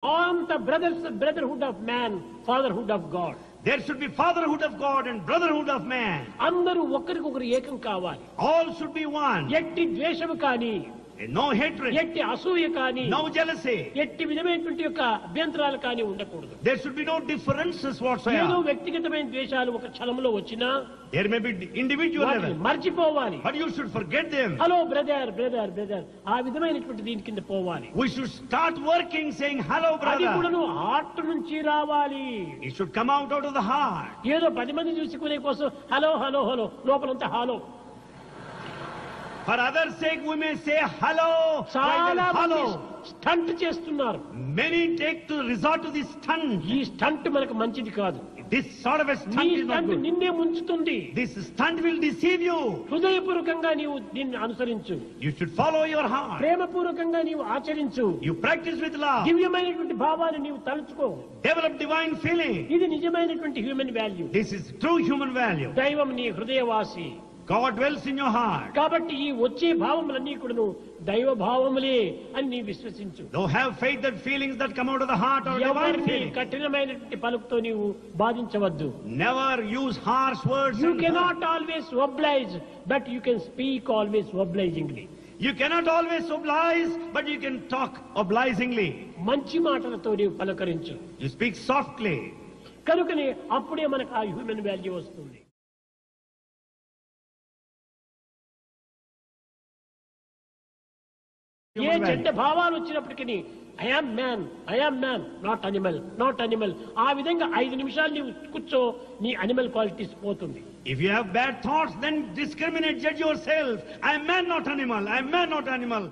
On the brotherhood of man, fatherhood of God. There should be fatherhood of God and brotherhood of man. అందరూ ఒకరికొకరు ఏకం కావాలి. All should be one. ఎట్టి ద్వేషము కానీ, no hatred, ఎట్టి అసూయ కానీ, no jealousy, ఎట్టి విధమైనటువంటి యొక్క అభ్యంతరాలు కానీ ఉండకూడదు. There should be no differences ఏదో whatsoever. వ్యక్తిగతమైన ద్వేషాలు ఒక క్షణంలో వచ్చినా There may be individual వాటిని level, మర్చిపోవాలి. but you should forget them. Hello brother brother brother ఆ విధమైనటువంటి దీని కింద పోవాలి. We should start working saying hello అది brother. కూడా హార్ట్ నుంచి రావాలి. It should come out of the heart. ఏదో 10 మంది చూసుకునే కోసం హలో హలో హలో లోపలంతా hello. For others' sake we may say hello. చాలా Hello. స్టంట్ చేస్తున్నారు. Many take to resort to this stunt. ఈ స్టంట్ మనకు మంచిది కాదు. This sort of a ఈ stunt is not stunt good. నిన్నే ముంచుతుంది. This stunt will deceive you. హృదయపూర్వకంగా నీవు దీన్ని అనుసరించు. You should follow your heart. ప్రేమపూర్వకంగా నీవు ఆచరించు. You practice with love. దివ్యమైనటువంటి భావాన్ని నీవు తలుచుకో. Develop divine feeling. ఇది నిజమైనటువంటి human value. This is true human value. దైవం నీ హృదయవాసి. God dwells in your heart. కాబట్టి ఈ వచ్చే భావములన్నీ కూడాను దైవ భావములే అని నీ విశ్వసించు. Though have faith that feelings that come out of the heart are divine ఎవరిని feelings. కఠినమైనటువంటి పలుకుతో నీవు బాధించవద్దు. Never use harsh words. You and cannot always oblige, but you can speak always obligingly. You cannot always oblige, but you can talk obligingly. మంచి మాటలతో నీవు పలకరించు. You speak softly. కనుకనే అప్పుడే మనకు ఆ హ్యూమన్ వాల్యూ వస్తుంది. ఏ చెడ్డ భావాలు వచ్చినప్పటికీ I am man not animal not animal ఆ విధంగా 5 నిమిషాలు నీవు కూర్చో, నీ అనిమల్ క్వాలిటీస్ పోతుంది. If you have bad thoughts, then discriminate, judge yourself. I am man, not animal. I am man, not animal.